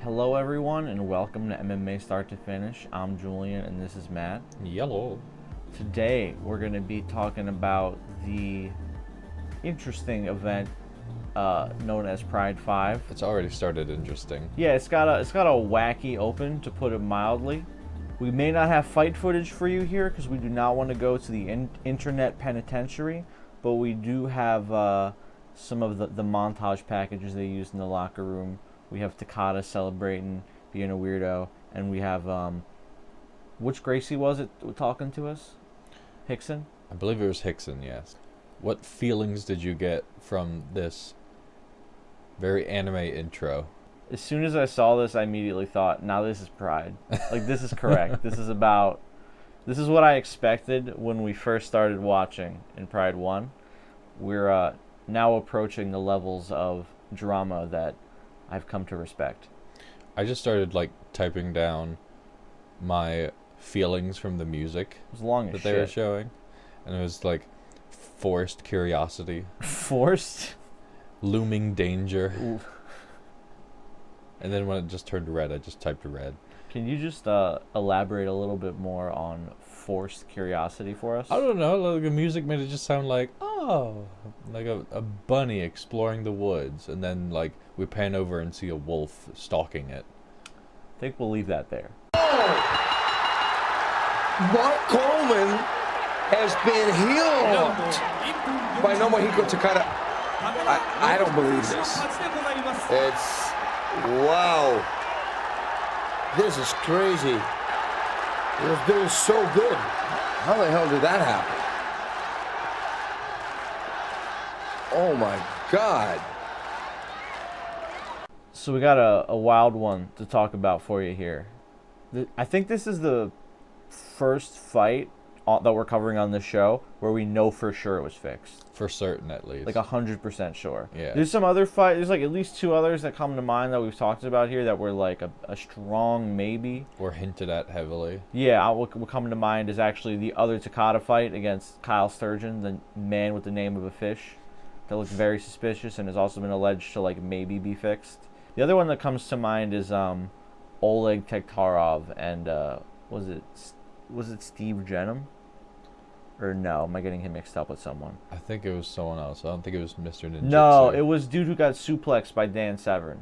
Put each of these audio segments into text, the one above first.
Hello everyone and welcome to MMA Start to Finish. I'm Julian and this is Matt. Yellow. Today we're going to be talking about the interesting event known as Pride 5. It's already started interesting. Yeah, it's got a wacky open, to put it mildly. We may not have fight footage for you here because we do not want to go to the internet penitentiary, but we do have some of the montage packages they used in the locker room. We have Takada celebrating, being a weirdo, and we have, which Gracie was it talking to us? Hickson? I believe it was Hickson, yes. What feelings did you get from this very anime intro? As soon as I saw this, I immediately thought, now this is Pride. Like, this is correct. This is what I expected when we first started watching in Pride 1. We're now approaching the levels of drama that I've come to respect. I just started typing down my feelings from the music It was long as that shit. they were showing, and it was forced curiosity, Forced? looming danger, Ooh. and then when it just turned red, I just typed red. Can you just elaborate a little bit more on forced curiosity for us? I don't know, the music made it just sound like a bunny exploring the woods, and then we pan over and see a wolf stalking it. I think we'll leave that there. Mark Coleman has been healed by Nomohiko Takada. I don't believe this. It's wow. This is crazy. It feels so good. How the hell did that happen? Oh my God. So we got a wild one to talk about for you here. I think this is the first fight that we're covering on this show where we know for sure it was fixed. For certain, at least. 100% sure. Yeah. There's some other fight. There's at least two others that come to mind that we've talked about here that were a strong maybe. Or hinted at heavily. Yeah, what come to mind is actually the other Takada fight against Kyle Sturgeon, the man with the name of a fish, that looks very suspicious and has also been alleged to maybe be fixed. The other one that comes to mind is Oleg Tektarov and was it Steve Jenham? Or no, am I getting him mixed up with someone? I think it was someone else. I don't think it was Mr. Ninjutsu. No, it was dude who got suplexed by Dan Severn.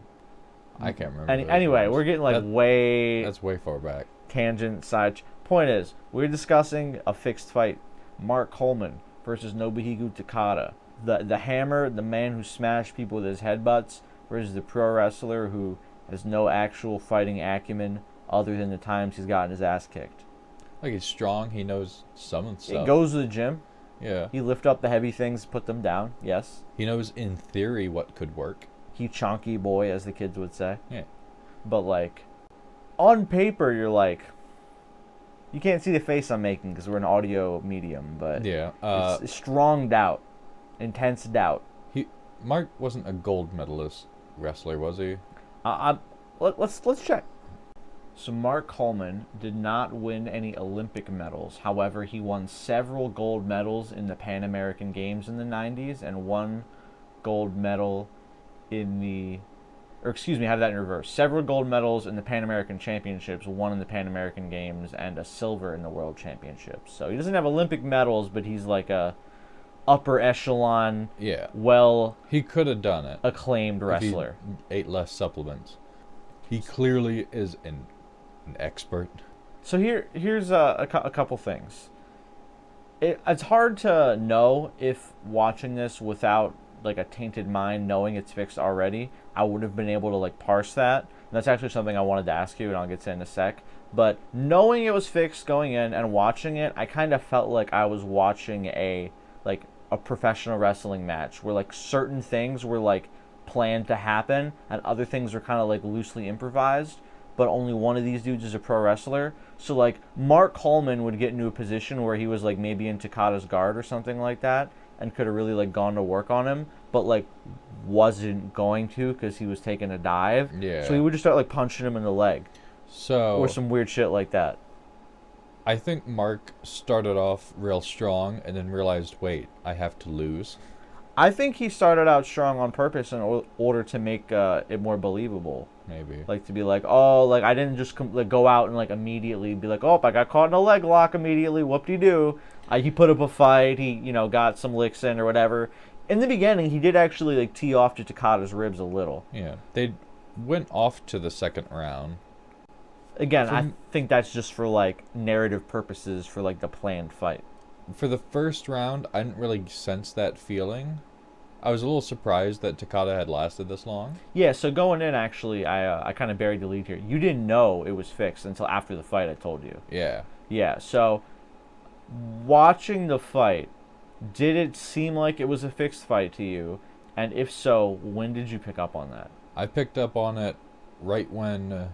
I can't remember. And anyway, we're getting way That's way far back. tangent side. Point is, we're discussing a fixed fight. Mark Coleman versus Nobuhiko Takada. The hammer, the man who smashed people with his headbutts, versus the pro wrestler who has no actual fighting acumen other than the times he's gotten his ass kicked. He's strong. He knows some stuff. He goes to the gym. Yeah. He lift up the heavy things, put them down. Yes. He knows in theory what could work. He chonky boy, as the kids would say. Yeah. But on paper, you're you can't see the face I'm making because we're an audio medium, but Yeah. it's strong doubt, intense doubt. Mark wasn't a gold medalist wrestler, was he? Let's check. So Mark Coleman did not win any Olympic medals. However, he won several gold medals in the Pan American Games in the 90s and one gold medal have that in reverse. Several gold medals in the Pan American Championships, one in the Pan American Games, and a silver in the World Championships. So he doesn't have Olympic medals, but he's a upper echelon, Yeah. well He could have done it. acclaimed if wrestler. He ate less supplements. He clearly is an expert. So here's a couple things. It's hard to know if watching this without a tainted mind, knowing it's fixed already, I would have been able to parse that. And that's actually something I wanted to ask you, and I'll get to in a sec. But knowing it was fixed going in and watching it, I kind of felt like I was watching a professional wrestling match where certain things were planned to happen and other things were kind of loosely improvised. But only one of these dudes is a pro wrestler. So Mark Coleman would get into a position where he was maybe in Takada's guard or something like that, and could have really gone to work on him, but wasn't going to because he was taking a dive. Yeah. So he would just start punching him in the leg So or some weird shit like that. I think Mark started off real strong and then realized, wait, I have to lose. I think he started out strong on purpose in order to make it more believable. Maybe. Like to be like, oh, like I didn't just like go out and like immediately be like, oh, I got caught in a leg lock immediately. Whoop-de-doo. He put up a fight. He got some licks in or whatever. In the beginning, he did actually like tee off to Takada's ribs a little. Yeah, they went off to the second round. Again, I think that's just for like narrative purposes for like the planned fight. For the first round, I didn't really sense that feeling. I was a little surprised that Takada had lasted this long. Yeah, so going in, actually, I kind of buried the lead here. You didn't know it was fixed until after the fight, I told you. Yeah. Yeah, so watching the fight, did it seem like it was a fixed fight to you? And if so, when did you pick up on that? I picked up on it right when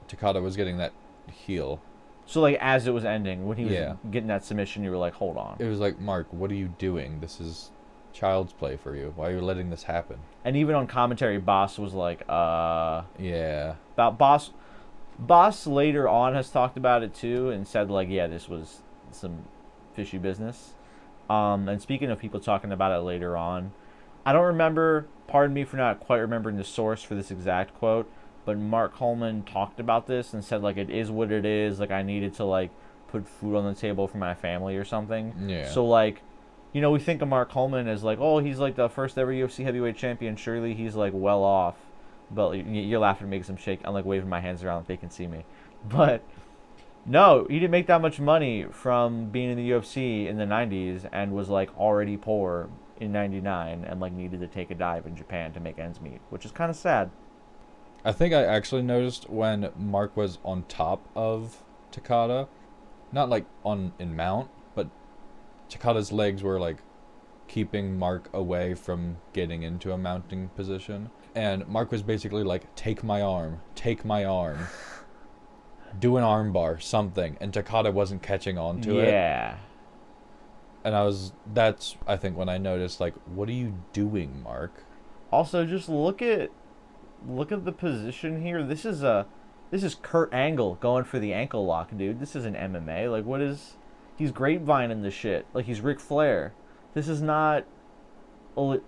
Takada was getting that heel. So, like, as it was ending, when he was Yeah. getting that submission, you were like, hold on. It was like, Mark, what are you doing? This is child's play for you. Why are you letting this happen? And even on commentary, Boss was like, Yeah. About Boss later on has talked about it too and said, like, yeah, this was some fishy business. And speaking of people talking about it later on, I don't remember, pardon me for not quite remembering the source for this exact quote, but Mark Coleman talked about this and said, like, it is what it is. Like, I needed to, like, put food on the table for my family or something. Yeah. So, like, we think of Mark Coleman as, like, oh, he's, like, the first ever UFC heavyweight champion. Surely he's, like, well off. But you're laughing, making some shake. I'm, like, waving my hands around like they can see me. But, no, he didn't make that much money from being in the UFC in the 90s and was, like, already poor in 99 and, like, needed to take a dive in Japan to make ends meet, which is kind of sad. I think I actually noticed when Mark was on top of Takada, not like in mount, but Takada's legs were like keeping Mark away from getting into a mounting position. And Mark was basically like, take my arm, do an arm bar, something. And Takada wasn't catching on to it. Yeah. And that's, I think, when I noticed, like, what are you doing, Mark? Also, just look at the position here. This is Kurt Angle going for the ankle lock, dude. This isn't MMA. Like, he's grapevining the shit. Like, he's Ric Flair. This is not let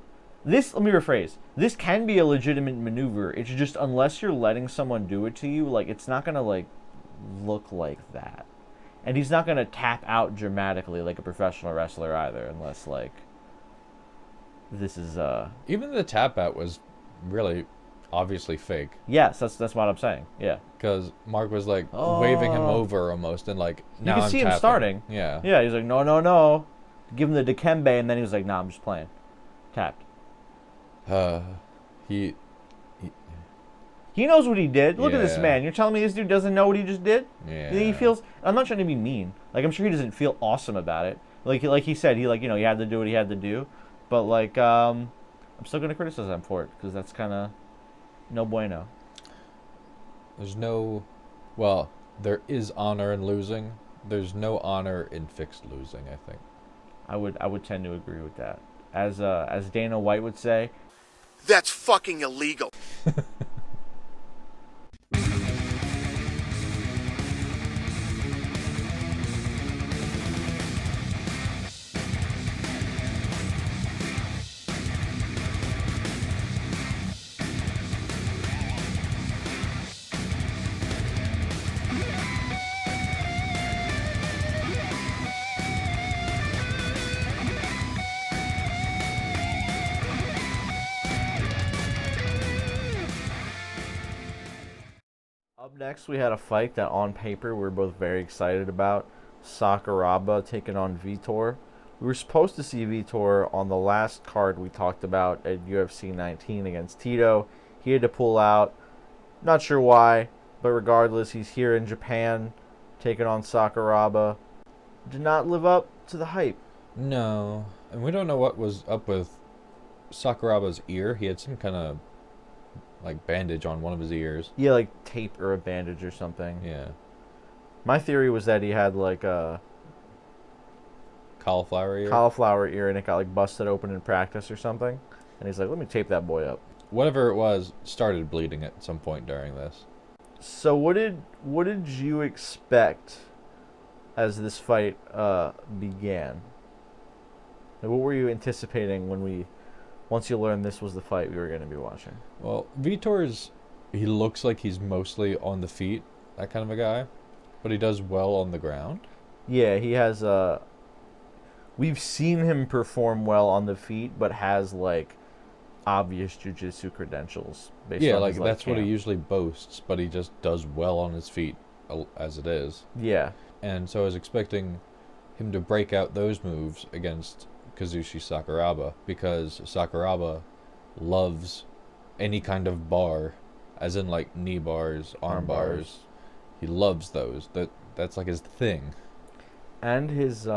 me rephrase. This can be a legitimate maneuver. It's just, unless you're letting someone do it to you, like, it's not gonna, like, look like that. And he's not gonna tap out dramatically like a professional wrestler either, unless, like, this is Even the tap out was really obviously fake. Yes, that's what I'm saying. Yeah. Because Mark was like waving him over almost, and like now you can see him starting. Yeah. Yeah, he's like, no. Give him the Dikembe, and then he was like, nah, I'm just playing. Tapped. He knows what he did. Look at this Yeah. man. You're telling me this dude doesn't know what he just did? Yeah. You think he feels? I'm not trying to be mean. Like, I'm sure he doesn't feel awesome about it. Like he said, he he had to do what he had to do. But like, I'm still gonna criticize him for it because that's kind of no bueno. There is honor in losing. There's no honor in fixed losing, I think. I would tend to agree with that. As Dana White would say, that's fucking illegal. up next, we had a fight that on paper we're both very excited about. Sakuraba taking on Vitor. We were supposed to see Vitor on the last card we talked about at UFC 19 against Tito. He had to pull out. Not sure why, but regardless, he's here in Japan taking on Sakuraba. Did not live up to the hype. No. And we don't know what was up with Sakuraba's ear. He had some kind of like bandage on one of his ears. Yeah, like tape or a bandage or something. Yeah. My theory was that he had like a Cauliflower ear. cauliflower ear and it got like busted open in practice or something. And he's like, let me tape that boy up. Whatever it was started bleeding at some point during this. So what did you expect as this fight began? Like, what were you anticipating once you learned this was the fight we were going to be watching? Well, he looks like he's mostly on the feet, that kind of a guy, but he does well on the ground. Yeah, he has we've seen him perform well on the feet, but has like obvious jiu-jitsu credentials. Yeah, like that's what he camp. usually boasts, but he just does well on his feet as it is. Yeah. And so I was expecting him to break out those moves against Kazushi Sakuraba, because Sakuraba loves any kind of bar, as in like knee bars, arm bars. He loves those. That's like his thing. And his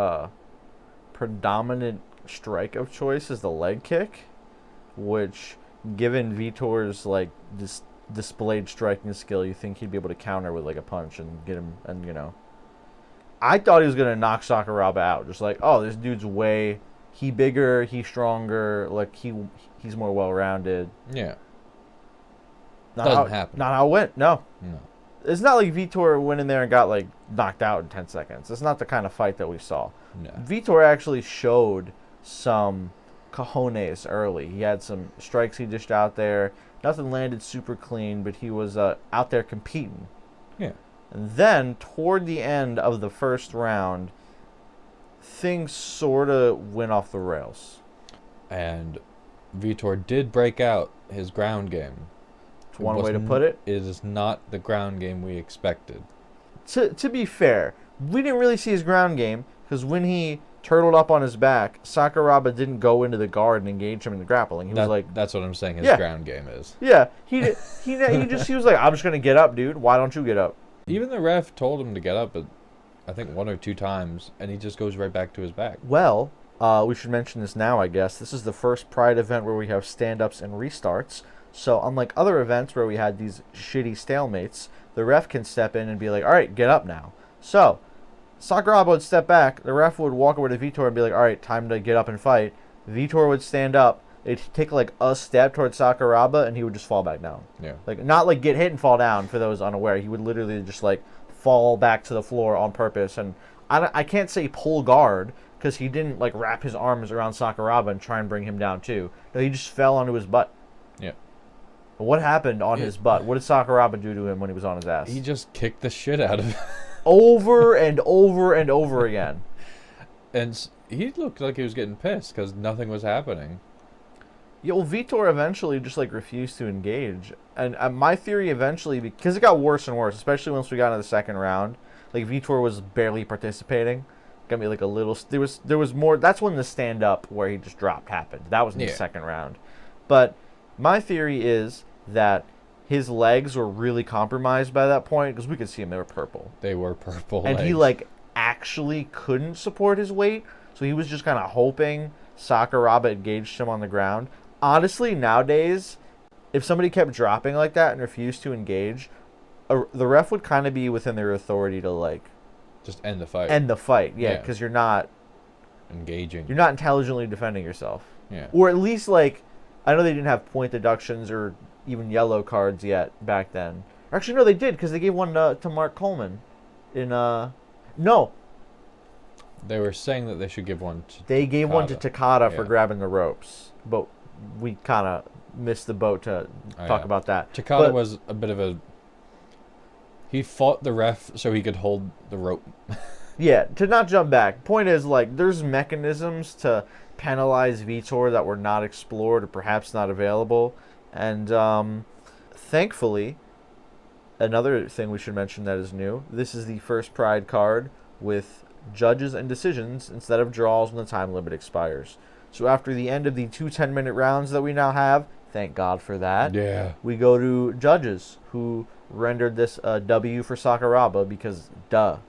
predominant strike of choice is the leg kick, which, given Vitor's like displayed striking skill, you think he'd be able to counter with like a punch and get him. And I thought he was gonna knock Sakuraba out. Just like, oh, this dude's he bigger, he's stronger, like he's more well rounded. Yeah. Doesn't happen. Not how it went. No. No. It's not like Vitor went in there and got like knocked out in 10 seconds. It's not the kind of fight that we saw. No. Vitor actually showed some cojones early. He had some strikes he dished out there. Nothing landed super clean, but he was out there competing. Yeah. And then, toward the end of the first round, things sort of went off the rails. And Vitor did break out his ground game. It's one way to put it. It is not the ground game we expected. To be fair, we didn't really see his ground game, because when he turtled up on his back, Sakuraba didn't go into the guard and engage him in the grappling. He was like, that's what I'm saying his ground game is. yeah, he was like, I'm just going to get up, dude. Why don't you get up? Even the ref told him to get up, I think 1 or 2 times, and he just goes right back to his back. Well, we should mention this now, I guess. This is the first Pride event where we have stand-ups and restarts. So unlike other events where we had these shitty stalemates, the ref can step in and be like, all right, get up now. So Sakuraba would step back. The ref would walk over to Vitor and be like, all right, time to get up and fight. Vitor would stand up. It'd take like a step towards Sakuraba, and he would just fall back down. Yeah. Like, not like get hit and fall down, for those unaware. He would literally just like fall back to the floor on purpose. And I can't say pull guard, because he didn't like wrap his arms around Sakuraba and try and bring him down too. No, he just fell onto his butt. Yeah. What happened on his butt? What did Sakuraba do to him when he was on his ass? He just kicked the shit out of him. Over and over and over again. And he looked like he was getting pissed because nothing was happening. Yeah, well, Vitor eventually just like refused to engage. And my theory eventually, because it got worse and worse, especially once we got into the second round, like Vitor was barely participating. Got me like a little, there was more. That's when the stand up where he just dropped happened. That was in the second round. But my theory is that his legs were really compromised by that point, because we could see them, they were purple. They were purple And legs. he like actually couldn't support his weight, so he was just kind of hoping Sakuraba engaged him on the ground. Honestly, nowadays, if somebody kept dropping like that and refused to engage, the ref would kind of be within their authority to like just end the fight. End the fight, yeah, because you're not engaging. You're not intelligently defending yourself. Yeah. Or at least like, I know they didn't have point deductions or even yellow cards yet back then. Actually, no, they did, because they gave one to Mark Coleman. No. They were saying that they should give one to They gave Takada. one to Takada for grabbing the ropes. But we kind of missed the boat to talk about that. Takada was a bit of a... He fought the ref so he could hold the rope. Yeah, to not jump back. Point is, like, there's mechanisms to penalize Vitor that were not explored or perhaps not available. And thankfully, another thing we should mention that is new, this is the first Pride card with judges and decisions instead of draws when the time limit expires. So after the end of the 2 10-minute rounds that we now have, thank God for that, we go to judges who rendered this a W for Sakuraba because duh.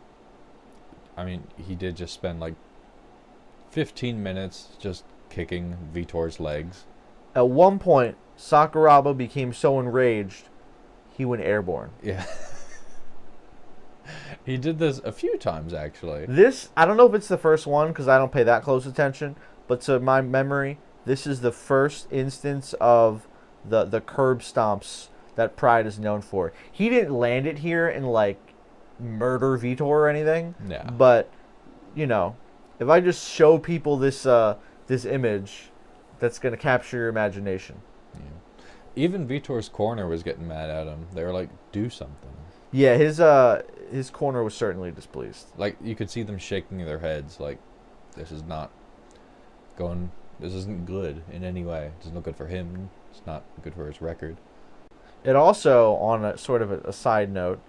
I mean, he did just spend like 15 minutes just kicking Vitor's legs. At one point, Sakuraba became so enraged, he went airborne. Yeah. He did this a few times, actually. This, I don't know if it's the first one, because I don't pay that close attention, but to my memory, this is the first instance of the curb stomps that Pride is known for. He didn't land it here and, like, murder Vitor or anything. Yeah. But, you know, if I just show people this this image that's going to capture your imagination. Yeah. Even Vitor's corner was getting mad at him. They were like, "Do something." Yeah, his corner was certainly displeased. Like, you could see them shaking their heads, like, this is not going. This isn't good in any way. It's not good for him. It's not good for his record. It also, on a sort of a side note,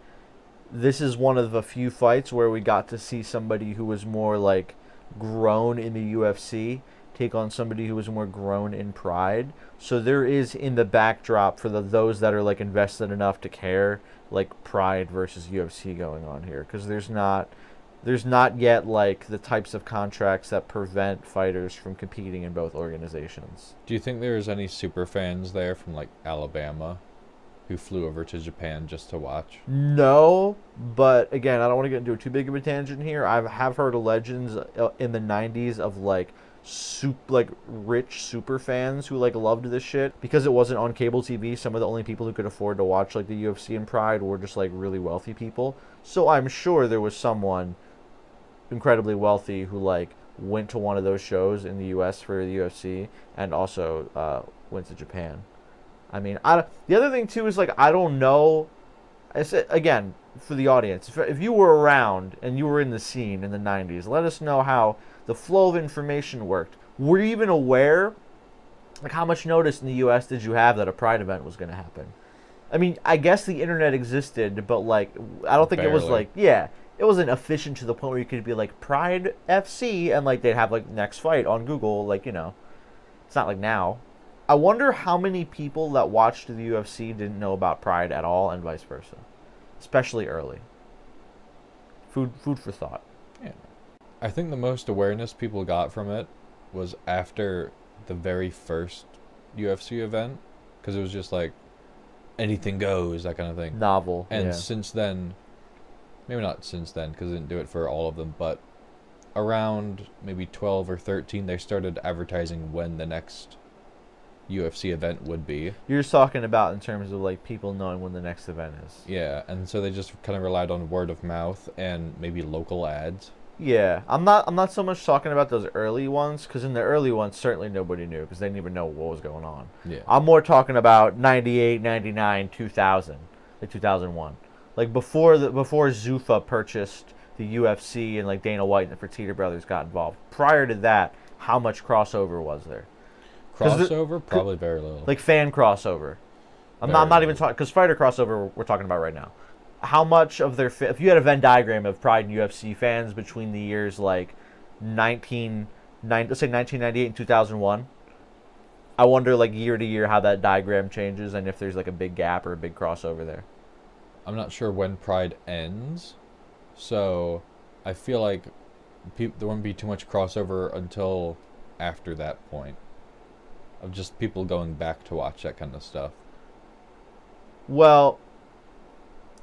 this is one of the few fights where we got to see somebody who was more like grown in the UFC take on somebody who was more grown in Pride. So there is in the backdrop for those that are like invested enough to care, like Pride versus UFC going on here, because there's not yet like the types of contracts that prevent fighters from competing in both organizations. Do you think there's any super fans there from like Alabama who flew over to Japan just to watch? No, but again, I don't want to get into too big of a tangent here. I have heard of legends in the 90s of like rich super fans who like loved this shit because it wasn't on cable TV. Some of the only people who could afford to watch like the UFC and Pride were just like really wealthy people. So I'm sure there was someone incredibly wealthy who like went to one of those shows in the US for the UFC and also went to Japan. I mean, the other thing too is like I don't know. I said again for the audience, if you were around and you were in the scene in the 90s, let us know how the flow of information worked. Were you even aware? Like, how much notice in the U.S. did you have that a Pride event was going to happen? I mean, I guess the internet existed, but like, I don't think it was like, yeah, it wasn't efficient to the point where you could be like Pride FC and like they'd have like next fight on Google, like, you know, it's not like now. I wonder how many people that watched the UFC didn't know about Pride at all and vice versa, especially early. Food for thought. Yeah. I think the most awareness people got from it was after the very first UFC event, because it was just like anything goes, that kind of thing. Novel. And yeah. since then, maybe not since then, because they didn't do it for all of them, but around maybe 12 or 13, they started advertising when the next UFC event would be. You're just talking about in terms of like people knowing when the next event is. Yeah, and so they just kind of relied on word of mouth and maybe local ads. Yeah, I'm not so much talking about those early ones, because in the early ones certainly nobody knew because they didn't even know what was going on. Yeah. I'm more talking about 98, 99, 2000, like 2001, like before Zuffa purchased the UFC and like Dana White and the Fertitta brothers got involved. Prior to that, how much crossover was there? Crossover, probably very little. Like fan crossover. I'm not even talking, because fighter crossover we're talking about right now. How much of their if you had a Venn diagram of Pride and UFC fans between the years like let's say 1998 and 2001, I wonder like year to year how that diagram changes and if there's like a big gap or a big crossover there. I'm not sure when Pride ends, so I feel like there won't be too much crossover until after that point of just people going back to watch that kind of stuff. Well,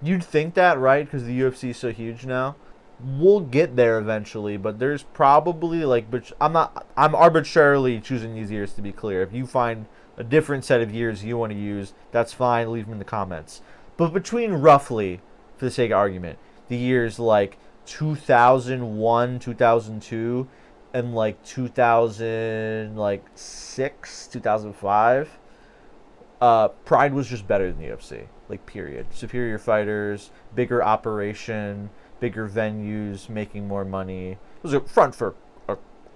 you'd think that, right? Because the UFC is so huge now. We'll get there eventually, but there's probably like, but I'm arbitrarily choosing these years to be clear. If you find a different set of years you want to use, that's fine. Leave them in the comments. But between roughly, for the sake of argument, the years like 2001, 2002, and like 2006, 2005, Pride was just better than the UFC. Like, period. Superior fighters, bigger operation, bigger venues, making more money. It was a front for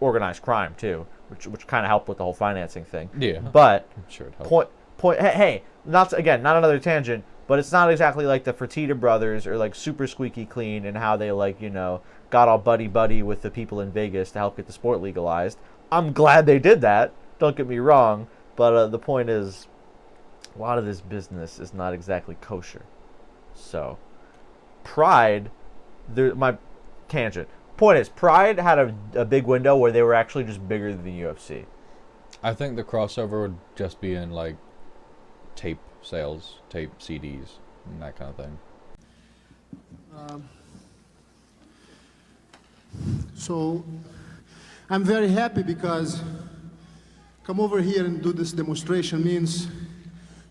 organized crime too, which kind of helped with the whole financing thing. Yeah, but I'm sure it helped. Hey, not another tangent, but it's not exactly like the Fertitta brothers or like super squeaky clean and how they like, you know, got all buddy with the people in Vegas to help get the sport legalized. I'm glad they did that. Don't get me wrong, but the point is, a lot of this business is not exactly kosher. So, Pride, my tangent. Point is, Pride had a big window where they were actually just bigger than the UFC. I think the crossover would just be in like tape sales, tape CDs, and that kind of thing. So I'm very happy because come over here and do this demonstration means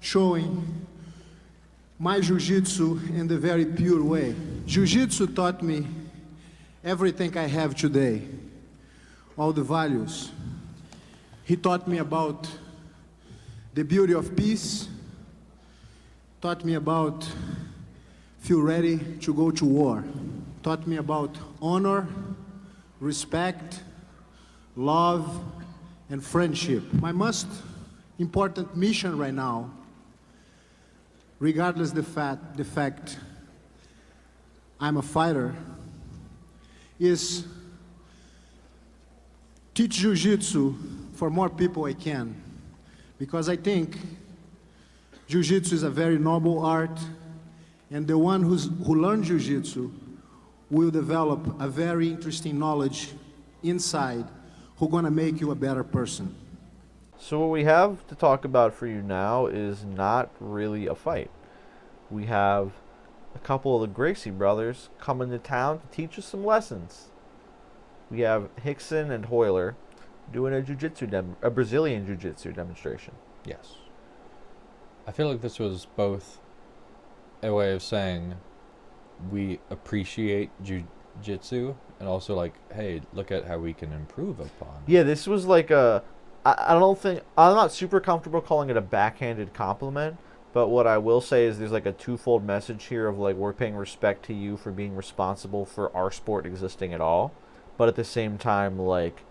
showing my jiu-jitsu in the very pure way. Jiu-jitsu taught me everything I have today, all the values. He taught me about the beauty of peace, taught me about feel ready to go to war, taught me about honor, respect, love, and friendship. My most important mission right now, regardless the fact I'm a fighter, is teach jiu-jitsu for more people I can. Because I think jiu-jitsu is a very noble art, and the one who learns jiu-jitsu will develop a very interesting knowledge inside who's gonna make you a better person. So what we have to talk about for you now is not really a fight. We have a couple of the Gracie brothers coming to town to teach us some lessons. We have Rickson and Royler doing a Brazilian jiu-jitsu demonstration. Yes. I feel like this was both a way of saying we appreciate jiu-jitsu and also like, hey, look at how we can improve upon it. Yeah, this was like I don't think, I'm not super comfortable calling it a backhanded compliment, but what I will say is there's like a twofold message here of like, we're paying respect to you for being responsible for our sport existing at all, but at the same time, like,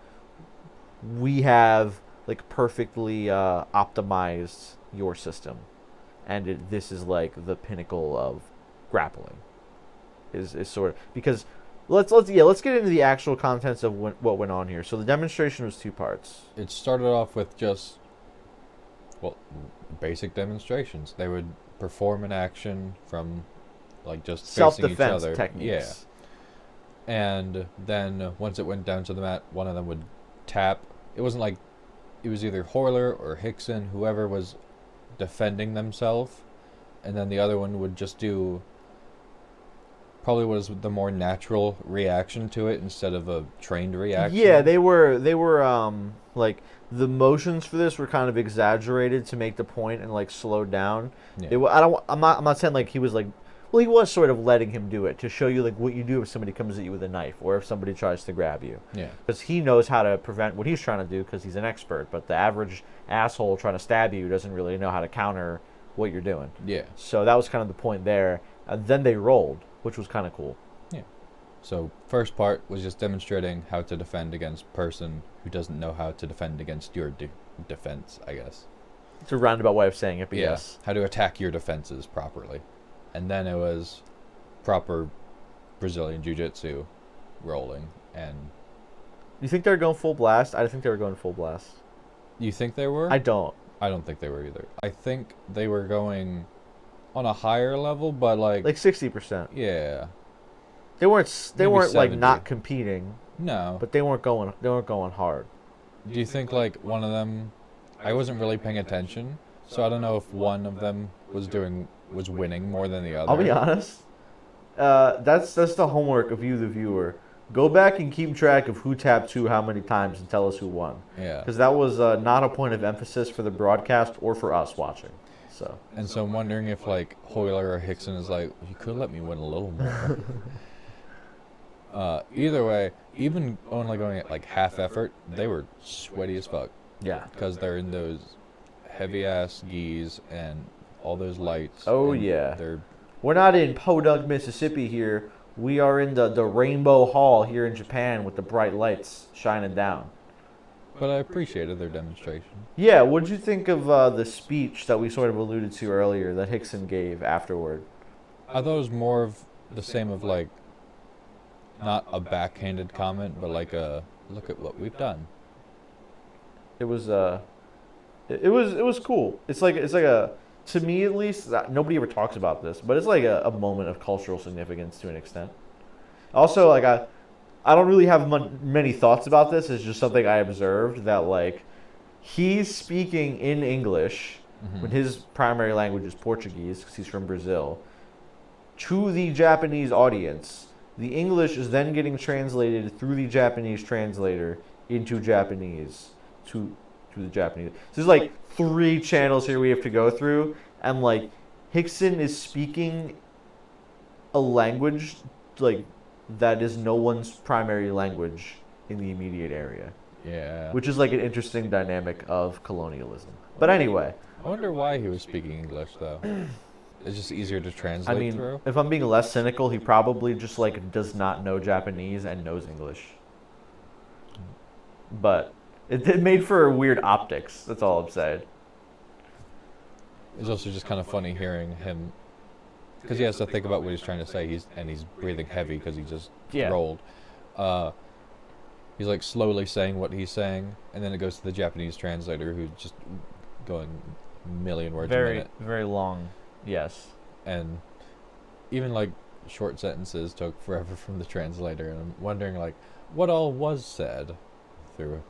we have like perfectly optimized your system, and this is like the pinnacle of grappling. Is sort of, because let's get into the actual contents of what went on here. So the demonstration was two parts. It started off with just, well, basic demonstrations. They would perform an action from like just facing each Self-defense other. techniques. Yeah. And then once it went down to the mat, one of them would tap. It wasn't like, it was either Royler or Rickson, whoever was defending themselves, and then the other one would just do probably was the more natural reaction to it instead of a trained reaction. Yeah, they were like, the motions for this were kind of exaggerated to make the point and like slowed down. Yeah. I'm not saying like he was like, well, he was sort of letting him do it to show you like what you do if somebody comes at you with a knife or if somebody tries to grab you. Yeah. Because he knows how to prevent what he's trying to do because he's an expert. But the average asshole trying to stab you doesn't really know how to counter what you're doing. Yeah. So that was kind of the point there. And then they rolled, which was kind of cool. Yeah. So first part was just demonstrating how to defend against person who doesn't know how to defend against your defense, I guess. It's a roundabout way of saying it, but yes. How to attack your defenses properly. And then it was proper Brazilian Jiu-Jitsu rolling. And You think they were going full blast? I think they were going full blast. you think they were? I don't. I don't think they were either. I think they were going on a higher level, but like 60%. yeah. They weren't Maybe like 70. not competing, No. but they weren't going hard. Do you think like one of them? I wasn't really paying attention, so I don't know if one of them was winning more than the other. I'll be honest. That's the homework of you, the viewer. Go back and keep track of who tapped who how many times and tell us who won. Yeah. Because that was not a point of emphasis for the broadcast or for us watching. So. And so I'm wondering if like Royler or Rickson is like, you could let me win a little more. Either way, even only going at like half effort, they were sweaty as fuck. Yeah. Because they're in those heavy ass gis and all those lights. Oh, and yeah. They're We're not in Podunk, Mississippi here. We are in the Rainbow Hall here in Japan with the bright lights shining down. But I appreciated their demonstration. Yeah, what did you think of the speech that we sort of alluded to earlier that Rickson gave afterward? I thought it was more of the same of like, not a backhanded comment, but like a look at what we've done. It was it was cool. It's like a, to me at least, nobody ever talks about this, but it's like a moment of cultural significance to an extent. Also, like I don't really have many thoughts about this. It's just something I observed that like he's speaking in English when his primary language is Portuguese because he's from Brazil to the Japanese audience. The English is then getting translated through the Japanese translator into Japanese to the Japanese. So there's like 3 channels here we have to go through, and like Rickson is speaking a language like that is no one's primary language in the immediate area. Yeah. which is like an interesting dynamic of colonialism. But anyway, I wonder why he was speaking English though. It's just easier to I translate mean, through. if I'm being less cynical, he probably just like does not know Japanese and knows English. But it made for weird optics. That's all I'm saying. It's also just kind of funny hearing him, because he has to think about what he's trying to say. He's breathing heavy because he just Yeah. rolled. He's like slowly saying what he's saying, and then it goes to the Japanese translator who's just going a million words a Very, minute. very long. Yes. And even like short sentences took forever from the translator, and I'm wondering like what all was said through.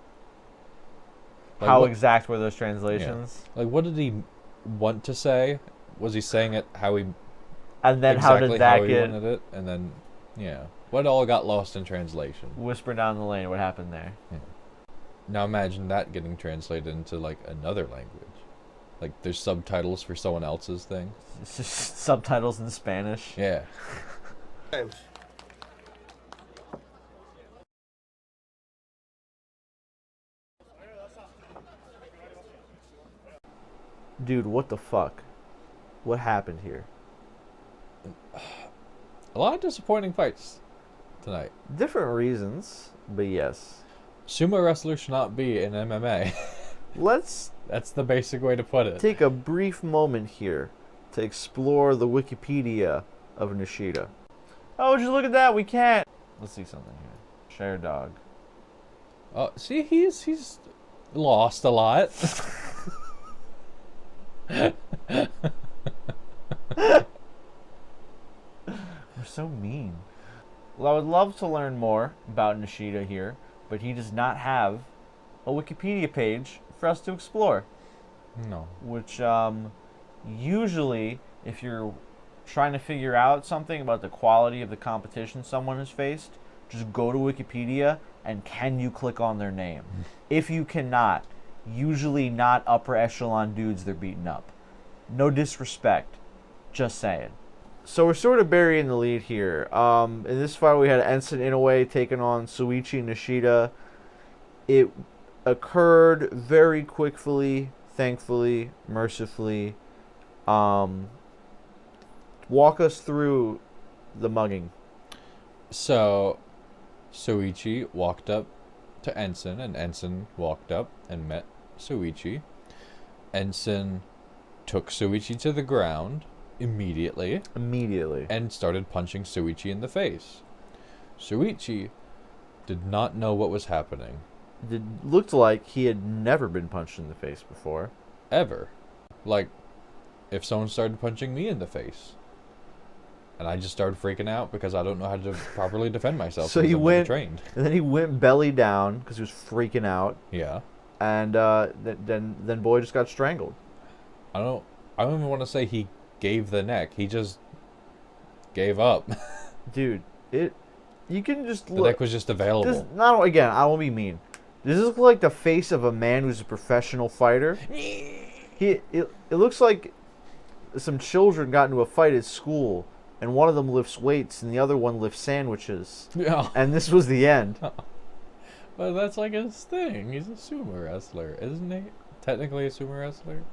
Like, How what- exact were those translations? Like what did he want to say? Was he saying it how he And then exactly how did that he get wanted it? And then yeah, what all got lost in translation? whispered down the lane? What happened there? Now imagine that getting translated into like another language. Like there's subtitles for someone else's thing. It's just subtitles in Spanish. Yeah. Dude, what the fuck? What happened here? A lot of disappointing fights tonight. Different reasons, but yes. Sumo wrestlers should not be in MMA. Let's That's the basic way to put it. take a brief moment here to explore the Wikipedia of Nishida. Oh, just look at that. We can't. Let's see something here. Share dog. Oh, see, he's lost a lot. We're so mean. Well, I would love to learn more about Nishida here, but he does not have a Wikipedia page for us to explore. No. Which usually, if you're trying to figure out something about the quality of the competition someone has faced, just go to Wikipedia and can you click on their name? If you cannot, usually not upper echelon dudes they're beating up. No disrespect, just saying. So we're sort of burying the lead here. In this fight we had Ensign Inoue taking on Suichi Nishida. It occurred very quickly, thankfully, mercifully. Walk us through the mugging. So, Suichi walked up to Ensign, and Ensign walked up and met Suichi. Ensign took Suichi to the ground immediately and started punching Suichi in the face. Suichi did not know what was happening. It looked like he had never been punched in the face before. Ever. Like, if someone started punching me in the face, and I just started freaking out because I don't know how to properly defend myself. So because he I'm went, trained. and then he went belly down because he was freaking out, Yeah. and then boy just got strangled. I don't even want to say he gave the neck. He just gave up. Dude, you can just The look. neck was just available. This, not again. I won't be mean. Does this look like the face of a man who's a professional fighter? It looks like some children got into a fight at school, and one of them lifts weights and the other one lifts sandwiches, Yeah. and this was the end. But that's like his thing. He's a sumo wrestler, isn't he? Technically a sumo wrestler.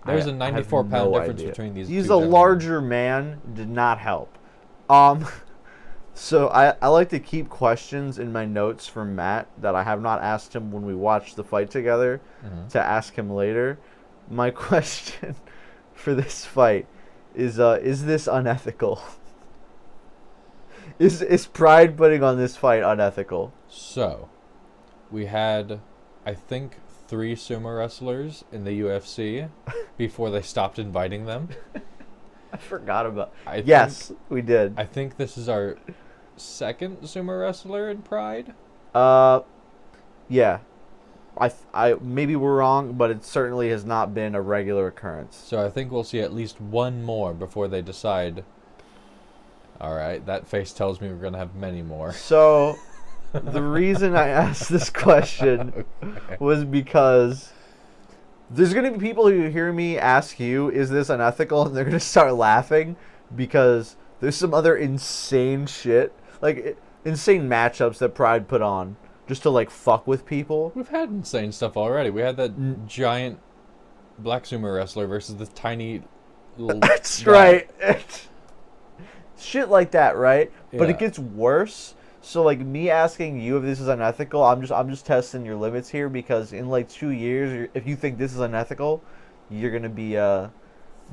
There's a I have 94-pound no difference idea. between these He's two a gentlemen. larger man. Did not help. So I like to keep questions in my notes from Matt that I have not asked him when we watched the fight together to ask him later. My question for this fight is this unethical? Is Pride putting on this fight unethical? So, we had, I think, 3 sumo wrestlers in the UFC before they stopped inviting them. I forgot about. I Yes, we did. I think this is our second sumo wrestler in Pride. Yeah. I maybe we're wrong, but it certainly has not been a regular occurrence. So I think we'll see at least one more before they decide. All right, that face tells me we're going to have many more. So the reason I asked this question was because there's going to be people who hear me ask you, is this unethical? And they're going to start laughing because there's some other insane shit. Like, insane matchups that Pride put on just to like fuck with people. We've had insane stuff already. We had that giant black sumo wrestler versus this tiny little That's guy. right. Shit like that, right? But Yeah. it gets worse. So like me asking you if this is unethical, I'm just testing your limits here because in like 2 years, if you think this is unethical, you're gonna be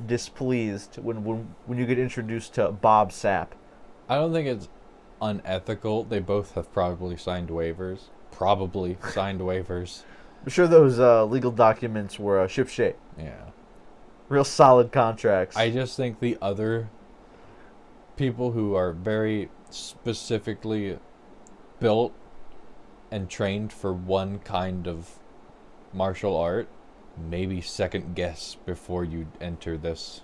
displeased when you get introduced to Bob Sapp. I don't think it's unethical. They both have probably signed waivers. I'm sure those legal documents were shipshape, Yeah. real solid contracts. I just think the other people who are very specifically built and trained for one kind of martial art, maybe second guess before you enter this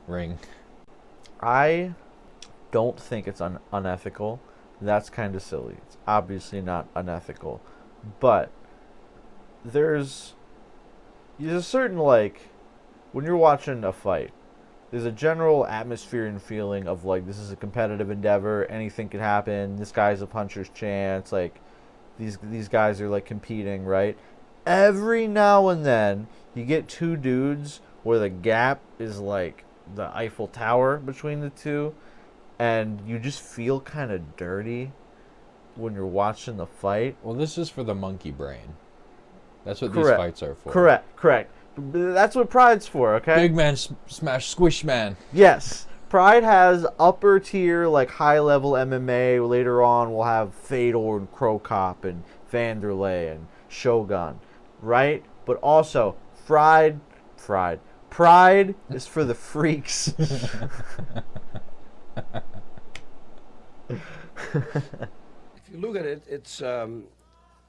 ring. I don't think it's unethical. That's kind of silly. It's obviously not unethical, but there's a certain like when you're watching a fight, there's a general atmosphere and feeling of like this is a competitive endeavor, anything could happen, this guy's a puncher's chance, like these guys are like competing, right? Every now and then you get two dudes where the gap is like the Eiffel Tower between the two, and you just feel kind of dirty when you're watching the fight. Well, this is for the monkey brain. That's what Correct. these fights are for. Correct. That's what Pride's for, okay? Big man smash squish man. Yes. Pride has upper tier, like high level MMA. Later on, we'll have Fedor and Crow Cop and Vanderlei and Shogun, right? But also, Pride is for the freaks. If you look at it, it's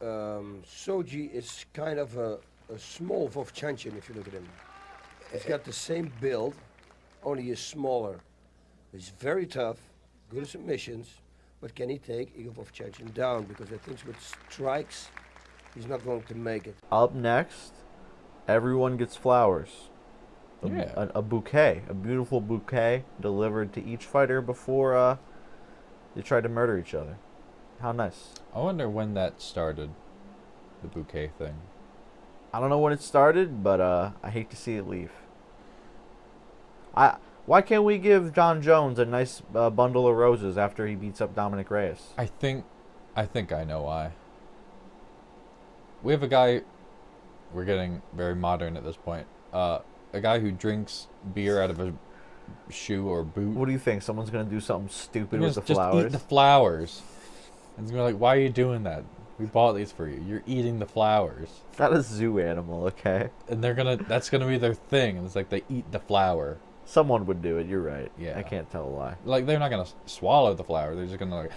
Soji is kind of a small Vovchanchin if you look at him. He's got the same build, only he's smaller. He's very tough, good at submissions, but can he take Igor Vovchanchin down? Because I think with strikes, he's not going to make it. Up next, everyone gets flowers. Yeah. A bouquet, a beautiful bouquet delivered to each fighter before they tried to murder each other. How nice. I wonder when that started, the bouquet thing. I don't know when it started, but I hate to see it leave. Why can't we give John Jones a nice bundle of roses after he beats up Dominic Reyes? I think I know why. We have a guy, we're getting very modern at this point, a guy who drinks beer out of a shoe or boot. What do you think? Someone's going to do something stupid with Just the flowers? eat the flowers. And it's gonna be like, why are you doing that? We bought these for you. You're eating the flowers. Not a zoo animal, okay? And that's gonna be their thing. And it's like they eat the flower. Someone would do it, you're right. Yeah. I can't tell a lie. Like, they're not gonna swallow the flower. They're just gonna like.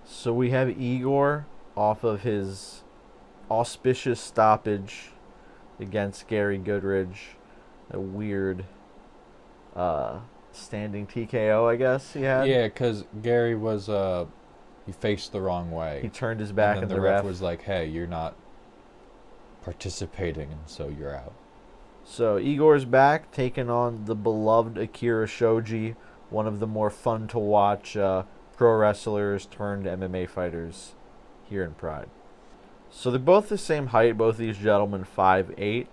So we have Igor off of his auspicious stoppage against Gary Goodridge. A weird standing TKO, I guess he had. Yeah, because Gary was he faced the wrong way. He turned his back and and then the the ref ref was like, "Hey, you're not participating, and so you're out." So Igor's back, taking on the beloved Akira Shoji, one of the more fun to watch pro wrestlers turned MMA fighters here in Pride. So they're both the same height, both these gentlemen 5'8",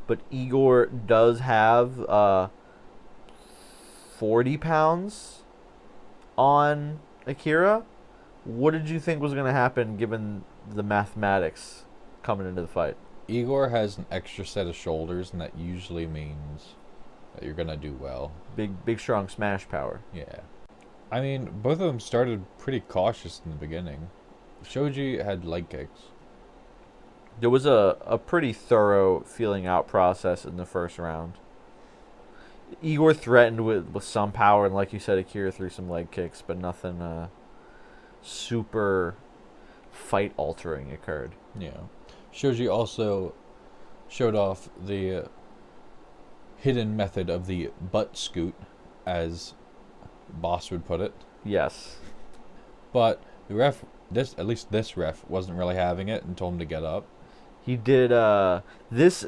but Igor does have 40 pounds on Akira. What did you think was going to happen given the mathematics coming into the fight? Igor has an extra set of shoulders, and that usually means that you're gonna do well. Big, strong smash power. Yeah. I mean, both of them started pretty cautious in the beginning. Shoji had leg kicks. There was a pretty thorough feeling out process in the first round. Igor threatened with some power, and like you said, Akira threw some leg kicks, but nothing super fight-altering occurred. Yeah. Shoji also showed off the hidden method of the butt scoot, as Boss would put it. Yes. But the ref, at least this ref, wasn't really having it and told him to get up. He did this.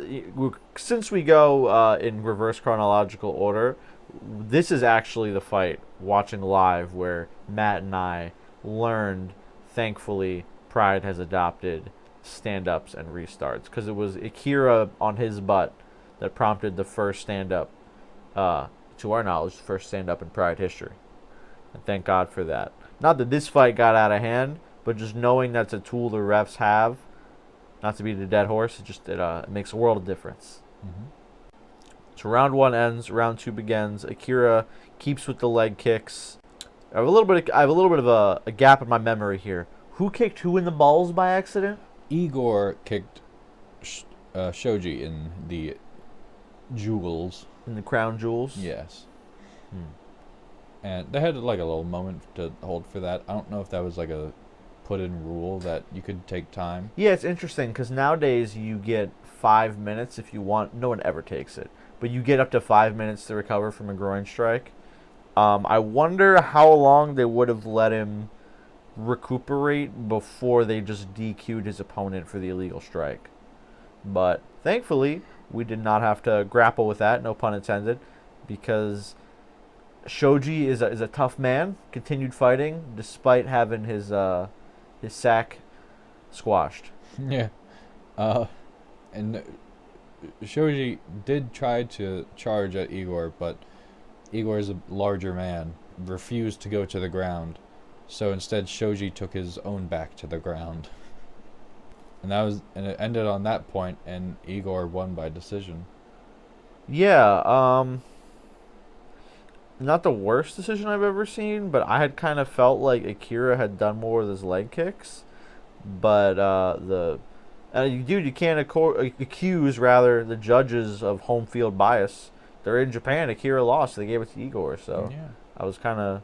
Since we go in reverse chronological order, this is actually the fight watching live where Matt and I learned, thankfully, Pride has adopted stand-ups and restarts, because it was Akira on his butt that prompted the first stand-up, to our knowledge, the first stand-up in Pride history. And thank God for that. Not that this fight got out of hand, but just knowing that's a tool the refs have, not to beat a dead horse, it makes a world of difference. Mm-hmm. So round 1 ends, round 2 begins. Akira keeps with the leg kicks. I have a little bit of a gap in my memory here. Who kicked who in the balls by accident? Igor kicked Shoji in the jewels. In the crown jewels? Yes. And they had like a little moment to hold for that. I don't know if that was like a put-in rule that you could take time. Yeah, it's interesting because nowadays you get 5 minutes if you want. No one ever takes it. But you get up to 5 minutes to recover from a groin strike. I wonder how long they would have let him recuperate before they just DQ'd his opponent for the illegal strike. But thankfully, we did not have to grapple with that, no pun intended, because Shoji is a tough man, continued fighting, despite having his sack squashed. Yeah. And Shoji did try to charge at Igor, but Igor is a larger man, refused to go to the ground. So instead, Shoji took his own back to the ground. And it ended on that point, and Igor won by decision. Yeah, not the worst decision I've ever seen, but I had kind of felt like Akira had done more with his leg kicks. But you can't accuse the judges of home field bias. They're in Japan. Akira lost. They gave it to Igor. So Yeah. I was kind of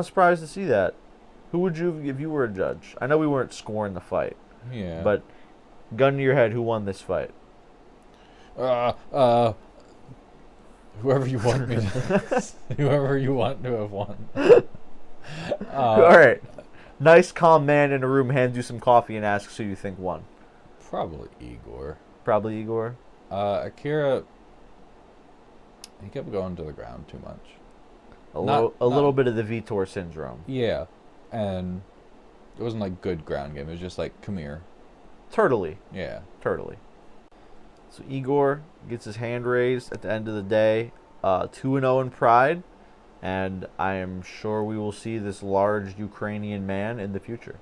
surprised to see that. Who would you if you were a judge? I know we weren't scoring the fight. Yeah. But gun to your head, who won this fight? Whoever you want me to, whoever you want to have won. All right. Nice, calm man in a room hands you some coffee and asks who you think won. Probably Igor. Probably Igor. Akira, he kept going to the ground too much. A little bit of the Vitor syndrome. Yeah, and it wasn't like good ground game. It was just like, come here. Turtley. Yeah. Turtley. So Igor gets his hand raised at the end of the day. 2-0 in Pride. And I am sure we will see this large Ukrainian man in the future.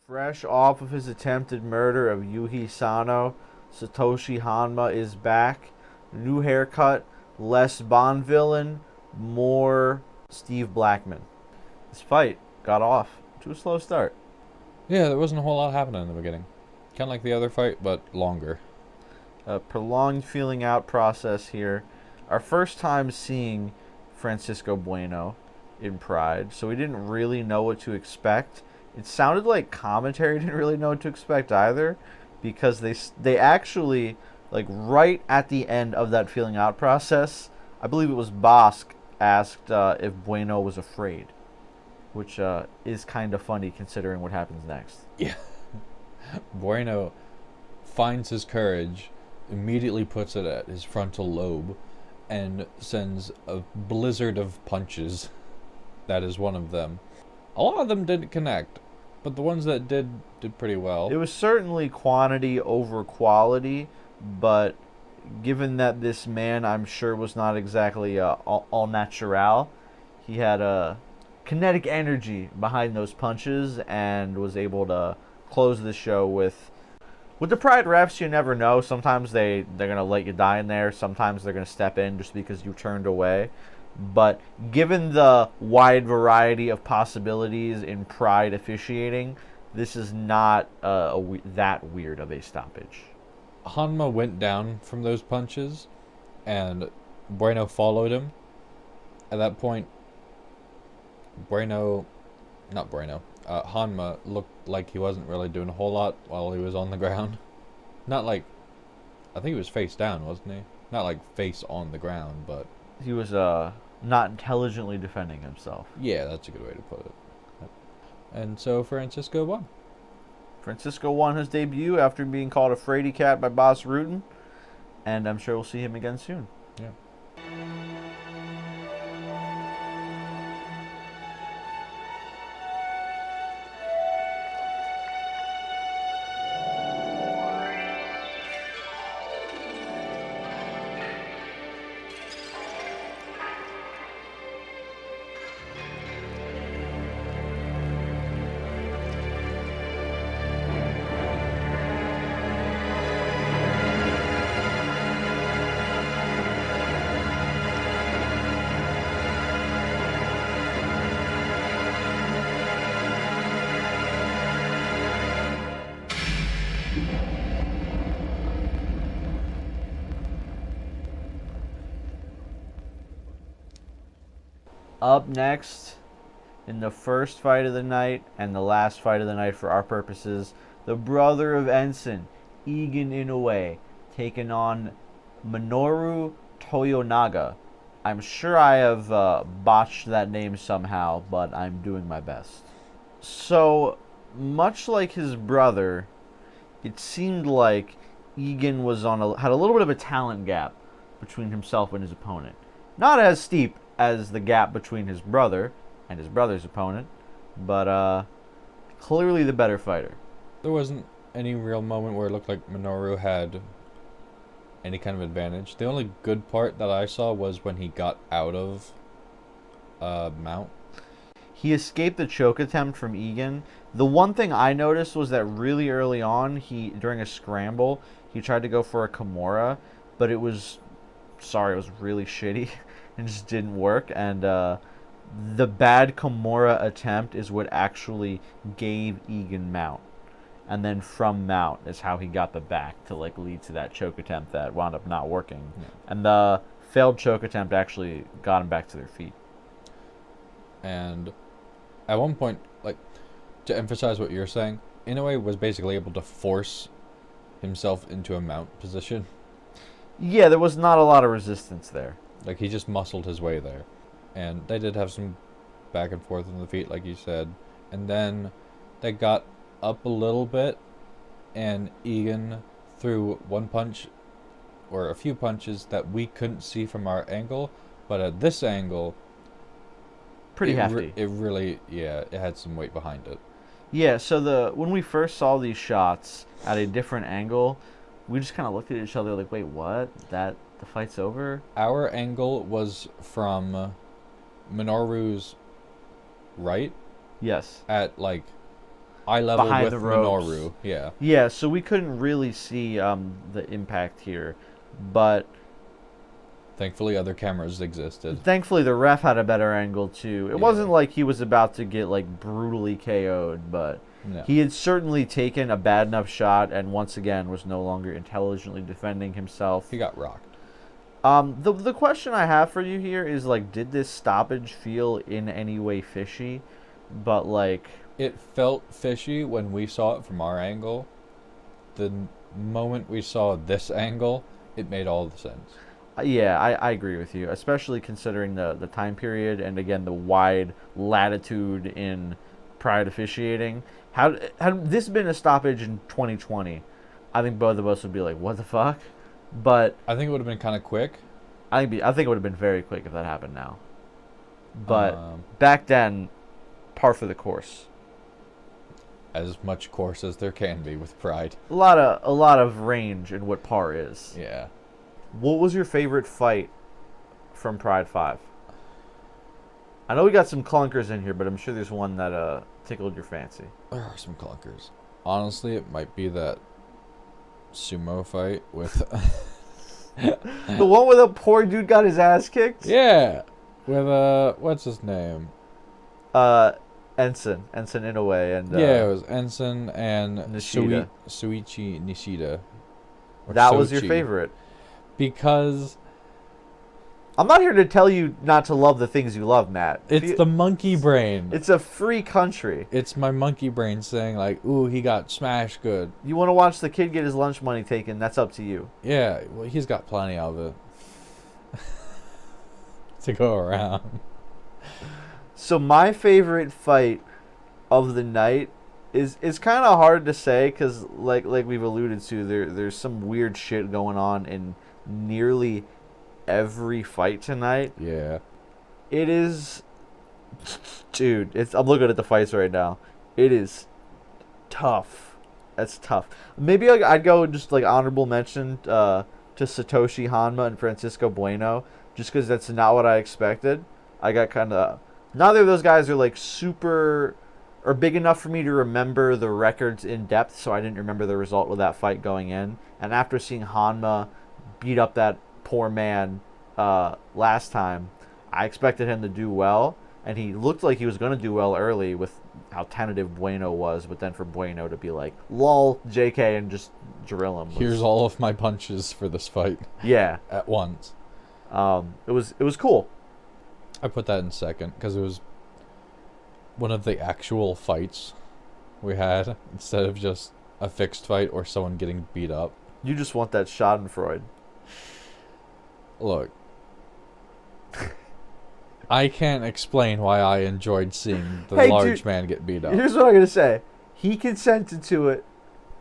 Fresh off of his attempted murder of Yuhi Sano, Satoshi Hanma is back. New haircut, less Bond villain, more Steve Blackman. This fight got off to a slow start. Yeah, there wasn't a whole lot happening in the beginning. Kind of like the other fight, but longer. A prolonged feeling out process here. Our first time seeing Francisco Bueno in Pride, so we didn't really know what to expect. It sounded like commentary didn't really know what to expect either, because they actually, like right at the end of that feeling out process, I believe it was Bosk asked if Bueno was afraid, which is kind of funny considering what happens next. Yeah. Bueno finds his courage, immediately puts it at his frontal lobe, and sends a blizzard of punches. That is one of them. A lot of them didn't connect, but the ones that did pretty well. It was certainly quantity over quality, but given that this man, I'm sure, was not exactly all natural, he had a kinetic energy behind those punches and was able to close the show with the Pride refs. You never know. Sometimes they're gonna let you die in there. Sometimes they're gonna step in just because you turned away. But given the wide variety of possibilities in Pride officiating, this is not that weird of a stoppage. Hanma went down from those punches, and Bueno followed him. At that point, Hanma looked like he wasn't really doing a whole lot while he was on the ground. Not like, I think he was face down, wasn't he? Not like face on the ground, but... He was not intelligently defending himself. Yeah, that's a good way to put it. And so Francisco won. Francisco won his debut after being called a fraidy cat by Boss Rutan, and I'm sure we'll see him again soon. Yeah. Up next, in the first fight of the night and the last fight of the night for our purposes, the brother of Ensign, Egan Inoue, taking on Minoru Toyonaga. I'm sure I have botched that name somehow, but I'm doing my best. So, much like his brother, it seemed like Egan was had a little bit of a talent gap between himself and his opponent. Not as steep as the gap between his brother and his brother's opponent, but clearly the better fighter. There wasn't any real moment where it looked like Minoru had any kind of advantage. The only good part that I saw was when he got out of mount. He escaped the choke attempt from Egan. The one thing I noticed was that really early on, during a scramble, he tried to go for a Kimura, but it was really shitty. It just didn't work, and the bad Kimura attempt is what actually gave Egan mount. And then from mount is how he got the back to lead to that choke attempt that wound up not working. Yeah. And the failed choke attempt actually got him back to their feet. And at one point, to emphasize what you're saying, Inoue was basically able to force himself into a mount position. Yeah, there was not a lot of resistance there. He just muscled his way there. And they did have some back and forth on the feet, like you said. And then they got up a little bit, and Egan threw one punch, or a few punches, that we couldn't see from our angle. But at this angle, pretty hefty. It really, it had some weight behind it. Yeah, so when we first saw these shots at a different angle, we just kind of looked at each other like, wait, what? The fight's over? Our angle was from Minoru's right. Yes. At eye level behind with the ropes. Minoru. Yeah. Yeah, so we couldn't really see the impact here, but thankfully other cameras existed. Thankfully the ref had a better angle too. It wasn't like he was about to get brutally KO'd, but no. He had certainly taken a bad enough shot and once again was no longer intelligently defending himself. He got rocked. The question I have for you here is did this stoppage feel in any way fishy? But it felt fishy when we saw it from our angle. The moment we saw this angle, it made all the sense. Yeah, I agree with you, especially considering the time period and again the wide latitude in pride officiating. Had this been a stoppage in 2020, I think both of us would be like, what the fuck? But I think it would have been kind of quick. I think it would have been very quick if that happened now. But back then, par for the course. As much course as there can be with Pride. A lot of range in what par is. Yeah. What was your favorite fight from Pride 5? I know we got some clunkers in here, but I'm sure there's one that tickled your fancy. There are some clunkers. Honestly, it might be that sumo fight with the one where the poor dude got his ass kicked? Yeah. With what's his name? Ensign Inoue and yeah, it was Ensign and Nishida. Suichi Nishida. That was your favorite. Because I'm not here to tell you not to love the things you love, Matt. It's the monkey brain. It's a free country. It's my monkey brain saying like, ooh, he got smashed good. You want to watch the kid get his lunch money taken, that's up to you. Yeah, well, he's got plenty of it to go around. So my favorite fight of the night is kind of hard to say because like we've alluded to, there's some weird shit going on in nearly every fight tonight. Yeah. It is, dude. I'm looking at the fights right now. It is tough. That's tough. Maybe I'd go just like honorable mention to Satoshi Hanma and Francisco Bueno, just because that's not what I expected. I got kind of neither of those guys are like super or big enough for me to remember the records in depth, so I didn't remember the result of that fight going in. And after seeing Hanma beat up that poor man last time, I expected him to do well, and he looked like he was going to do well early with how tentative Bueno was, but then for Bueno to be like, lol, JK, and just drill him. Here's all of my punches for this fight. Yeah. At once. It was cool. I put that in second because it was one of the actual fights we had instead of just a fixed fight or someone getting beat up. You just want that Schadenfreude. Look, I can't explain why I enjoyed seeing the large man get beat up. Here's what I'm going to say. He consented to it.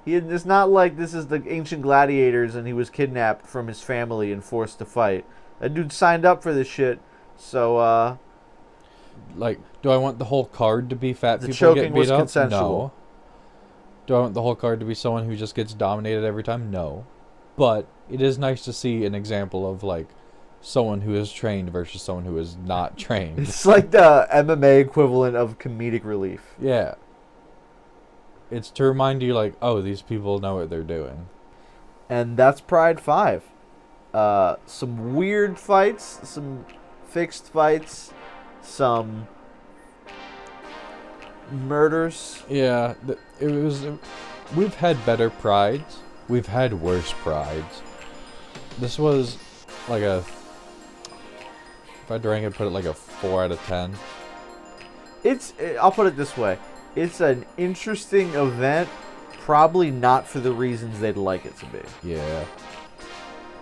It's not like this is the ancient gladiators and he was kidnapped from his family and forced to fight. That dude signed up for this shit. So, like, do I want the whole card to be fat the people choking get beat was up? consensual. No. Do I want the whole card to be someone who just gets dominated every time? No. But it is nice to see an example of, like, someone who is trained versus someone who is not trained. It's like the MMA equivalent of comedic relief. Yeah. It's to remind you, like, oh, these people know what they're doing. And that's Pride 5. Some weird fights, some fixed fights, some murders. Yeah, it was. We've had better prides. We've had worse prides. This was like a. If I had to rank it, put it like a 4 out of 10. I'll put it this way. It's an interesting event, probably not for the reasons they'd like it to be. Yeah.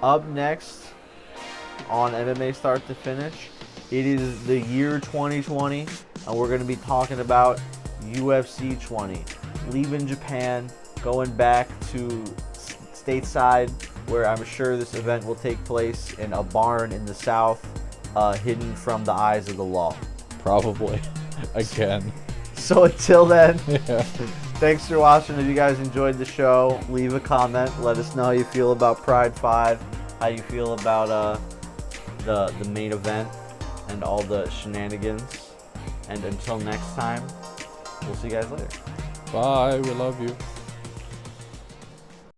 Up next on MMA Start to Finish, it is the year 2020, and we're going to be talking about UFC 20. Leaving Japan, going back to stateside, where I'm sure this event will take place in a barn in the south, hidden from the eyes of the law. Probably. Again. So until then, Yeah. thanks for watching. If you guys enjoyed the show, leave a comment. Let us know how you feel about Pride 5, how you feel about the main event and all the shenanigans. And until next time, we'll see you guys later. Bye. We love you.